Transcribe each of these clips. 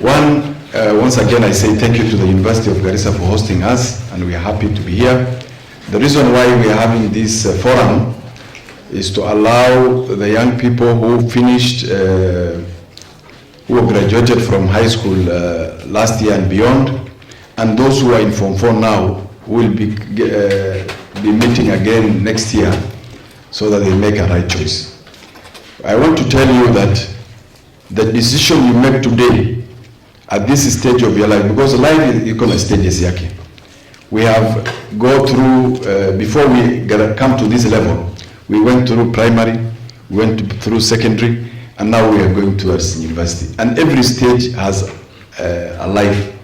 Once again, I say thank you to the University of Garissa for hosting us, and we are happy to be here. The reason why we are having this forum is to allow the young people who finished, who graduated from high school last year and beyond, and those who are in Form 4 now, who will be meeting again next year, so that they make a right choice. I want to tell you that the decision you make today at this stage of your life, because life is equal stages yake. We have go through, before we come to this level, we went through primary, we went through secondary, and now we are going towards university. And every stage has a life.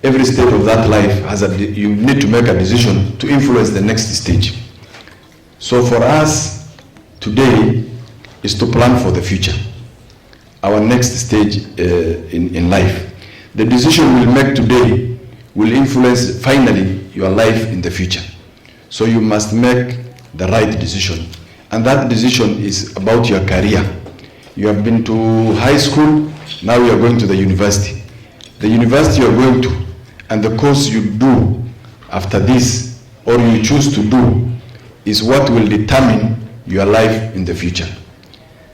Every stage of that life has you need to make a decision to influence the next stage. So for us today is to plan for the future, our next stage in life. The decision we'll make today will influence finally your life in the future. So you must make the right decision. And that decision is about your career. You have been to high school, now you are going to the university. The university you are going to, and the course you do after this, or you choose to do, is what will determine your life in the future.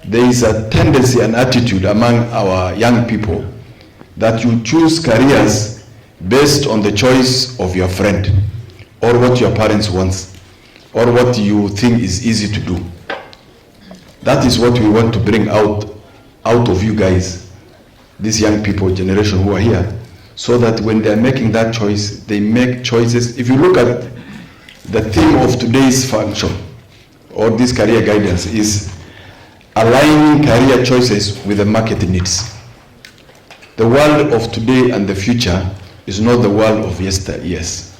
There is a tendency and attitude among our young people that you choose careers based on the choice of your friend, or what your parents want, or what you think is easy to do. That is what we want to bring out of you guys, these young people, generation who are here, so that when they are making that choice, they make choices. If you look at the theme of today's function, or this career guidance, is aligning career choices with the market needs. The world of today and the future is not the world of yesteryears.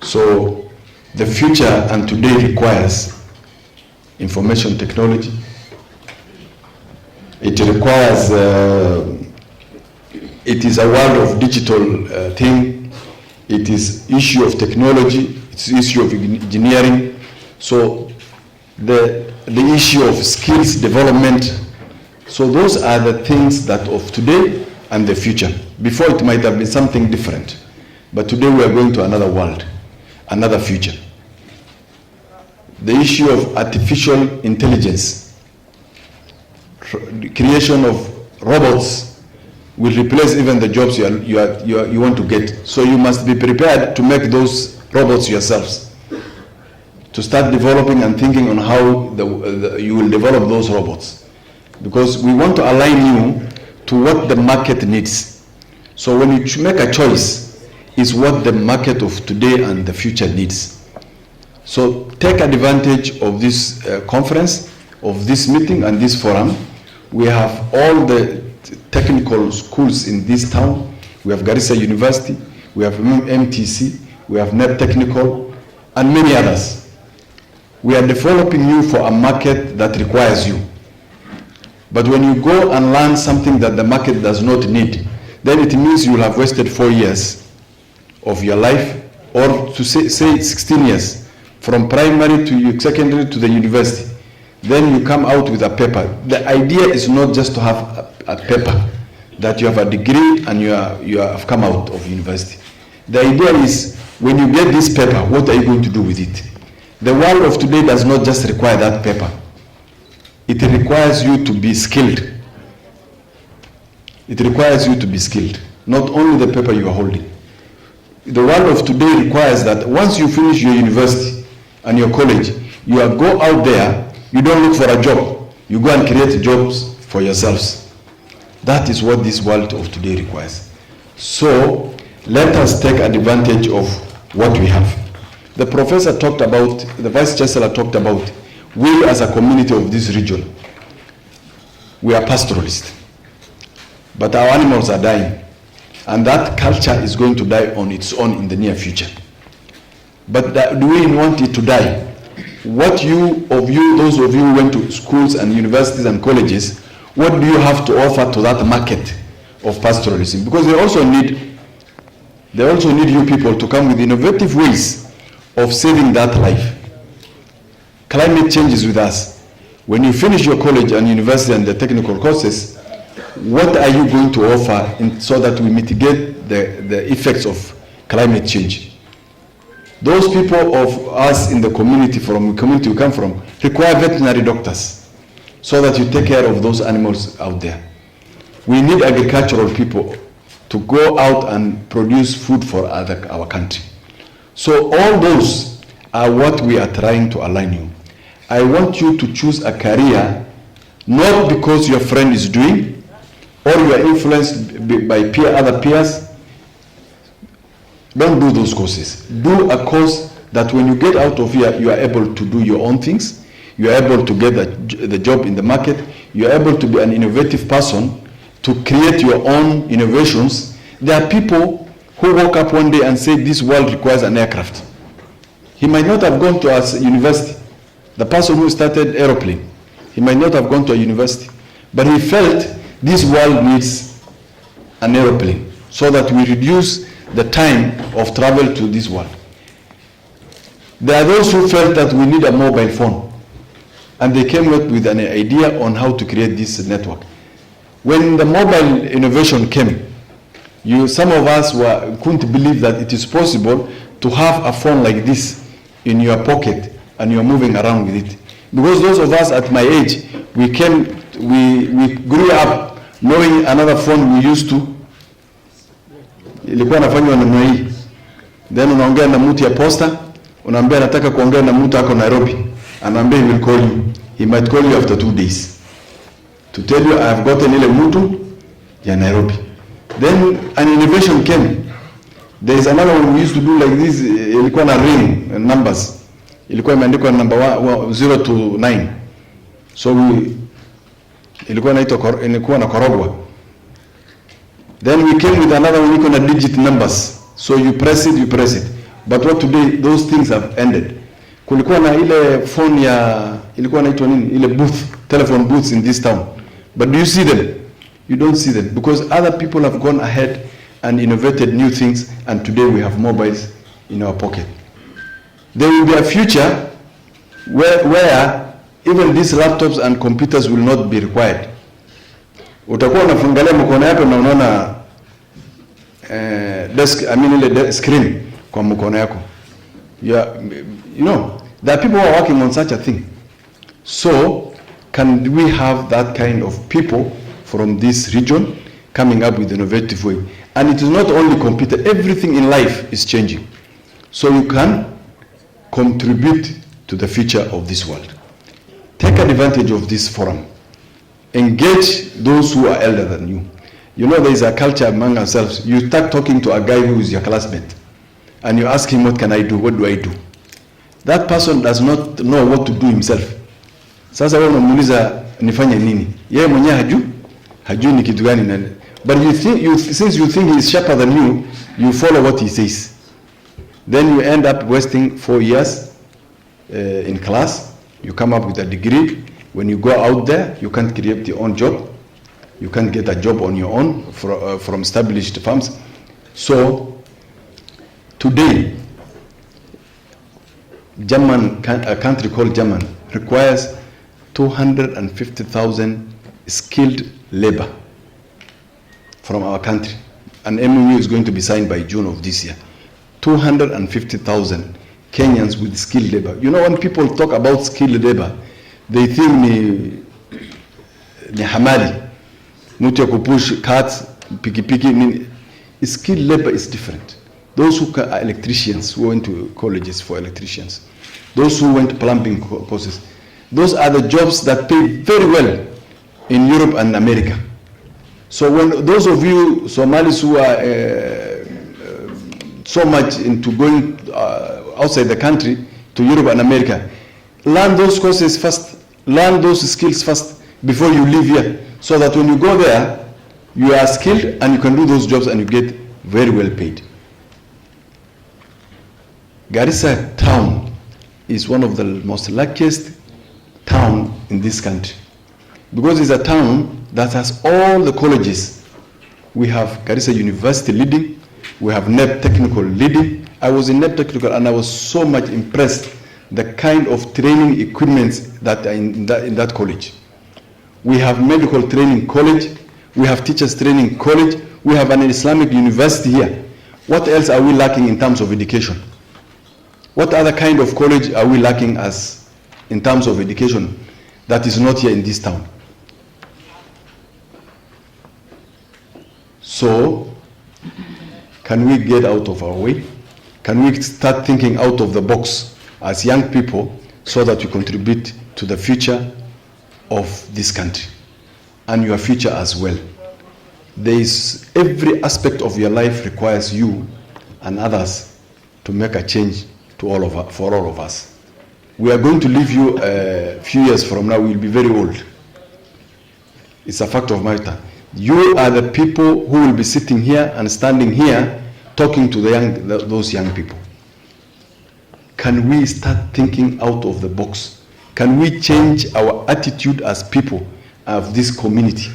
So the future and today requires information technology. It requires, it is a world of digital thing. It is issue of technology. It's issue of engineering. So the issue of skills development. So those are the things that of today and the future. Before it might have been something different, but today we are going to another world, another future. The issue of artificial intelligence, the creation of robots will replace even the jobs you want to get. So you must be prepared to make those robots yourselves, to start developing and thinking on how you will develop those robots. Because we want to align you to what the market needs. So when you make a choice, is what the market of today and the future needs. So take advantage of this conference, of this meeting and this forum. We have all the technical schools in this town. We have Garissa University, we have MTC, we have NET Technical, and many others. We are developing you for a market that requires you. But when you go and learn something that the market does not need, then it means you will have wasted 4 years of your life, or to say 16 years, from primary to secondary to the university. Then you come out with a paper. The idea is not just to have a paper, that you have a degree and you have come out of university. The idea is, when you get this paper, what are you going to do with it? The world of today does not just require that paper. It requires you to be skilled. It requires you to be skilled, not only the paper you are holding. The world of today requires that once you finish your university and your college, you go out there, you don't look for a job, you go and create jobs for yourselves. That is what this world of today requires. So let us take advantage of what we have. The professor talked about, the vice chancellor talked about, we as a community of this region, we are pastoralists, but our animals are dying, and that culture is going to die on its own in the near future. But do we want it to die? What those of you who went to schools and universities and colleges, what do you have to offer to that market of pastoralism? Because they also need you people to come with innovative ways of saving that life. Climate change is with us. When you finish your college and university and the technical courses, what are you going to offer so that we mitigate the effects of climate change? Those people of us in the community, from the community we come from, require veterinary doctors so that you take care of those animals out there. We need agricultural people to go out and produce food for our country. So all those are what we are trying to align you. I want you to choose a career not because your friend is doing or you are influenced by other peers. Don't do those courses. Do a course that when you get out of here, you are able to do your own things. You are able to get the job in the market. You are able to be an innovative person to create your own innovations. There are people who woke up one day and said this world requires an aircraft. He might not have gone to a university. The person who started aeroplane, he might not have gone to a university, but he felt this world needs an aeroplane so that we reduce the time of travel to this world. There are those who felt that we need a mobile phone, and they came up with an idea on how to create this network. When the mobile innovation came, some of us couldn't believe that it is possible to have a phone like this in your pocket and you're moving around with it. Because those of us at my age, we grew up knowing another phone we used to. Ilikuwa nafanywa namna hii. Then unaongea na mtu ya posta, unaambia nataka kuongea na mtu ako Nairobi. Anaambia he will call you. He might call you after 2 days to tell you I have gotten ile mtu ya Nairobi. Then an innovation came. There is another one we used to do like this. Ilikuwa na ring numbers. Ilikuwa imeandikwa number 0 to 9. So ilikuwa na korogwa. Then we came with another one iko na digit numbers. So you press it. But what today, those things have ended. Kulikuwa na ile phone ilikuwa inaitwa nini? Ile telephone booths in this town. But do you see them? You don't see them because other people have gone ahead and innovated new things, and today we have mobiles in our pocket. There will be a future where even these laptops and computers will not be required. Utakuwa unafungalia mkono yako na unaona ile screen kwa mkono yako. You know, there are people who are working on such a thing. So, can we have that kind of people from this region coming up with innovative way? And it is not only computer, everything in life is changing. So you can contribute to the future of this world. Take advantage of this forum. Engage those who are elder than you. You know, there is a culture among ourselves. You start talking to a guy who is your classmate and you ask him, what can I do? What do I do? That person does not know what to do himself. Sasa wewe unamuuliza nifanye nini? Yeye mwenyewe hajui ni kitu gani nani. But since you think he is sharper than you, you follow what he says. Then you end up wasting 4 years in class. You come up with a degree. When you go out there, you can't create your own job. You can't get a job on your own from established firms. So today, a country called Germany requires 250,000 skilled labor from our country. An MOU is going to be signed by June of this year. 250,000 Kenyans with skilled labor. You know, when people talk about skilled labor, they think ni hamali, mtu ya kupush carts, pikipiki. Skilled labor is different. Those who are electricians, who went to colleges for electricians, those who went to plumbing courses, those are the jobs that pay very well in Europe and America. So when those of you Somalis who are so much into going outside the country to Europe and America, learn those courses first, learn those skills first before you leave here, so that when you go there, you are skilled and you can do those jobs and you get very well paid. Garissa town is one of the most luckiest town in this country because it's a town that has all the colleges. We have Garissa University leading, we have NEP Technical leading. I was in NEP Technical and I was so much impressed the kind of training equipments that are in that college. We have medical training college We have teachers training college. We have an Islamic university here. What else are we lacking in terms of education? What other kind of college are we lacking as in terms of education that is not here in this town? So, can we get out of our way? Can we start thinking out of the box as young people so that we contribute to the future of this country and your future as well? There is every aspect of your life requires you and others to make a change to for all of us. We are going to leave you a few years from now. We'll be very old. It's a fact of matter. You are the people who will be sitting here and standing here talking to those young people. Can we start thinking out of the box? Can we change our attitude as people of this community?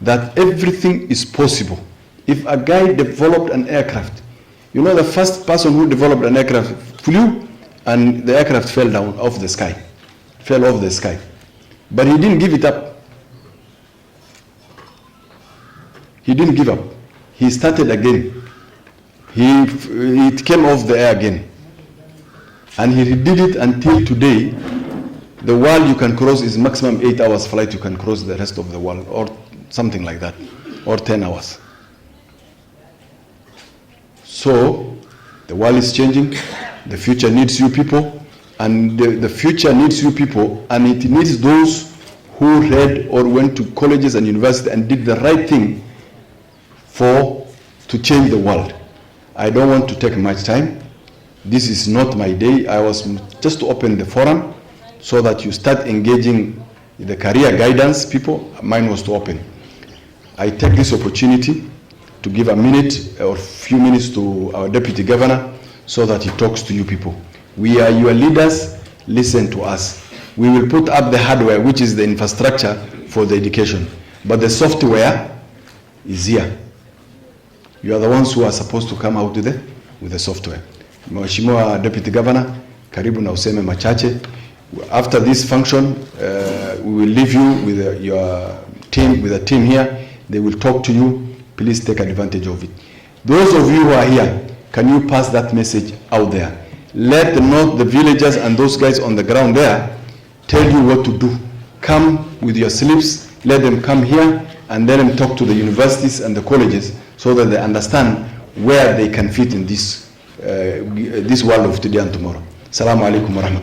That everything is possible. If a guy developed an aircraft, you know, the first person who developed an aircraft flew and the aircraft fell down off the sky, fell off the sky. But he didn't give it up. He didn't give up. He started again. It came off the air again. And he did it until today. The world you can cross is maximum 8 hours flight. You can cross the rest of the world, or something like that, or 10 hours. So, the world is changing. The future needs you people, and the future needs you people, and it needs those who read or went to colleges and universities and did the right thing to change the world. I don't want to take much time. This is not my day. I was just to open the forum so that you start engaging the career guidance people. Mine was to open. I take this opportunity to give a minute or few minutes to our deputy governor so that he talks to you people. We are your leaders. Listen to us. We will put up the hardware, which is the infrastructure for the education, but the software is here. You are the ones who are supposed to come out with the software. Mheshimiwa Deputy Governor, karibu na useme machache. After this function, we will leave you with your team, with a team here. They will talk to you. Please take advantage of it. Those of you who are here, can you pass that message out there? Let the villagers and those guys on the ground there tell you what to do. Come with your slips. Let them come here and let them talk to the universities and the colleges so that they understand where they can fit in this world of today and tomorrow. Assalamu alaikum wa rahmatullah.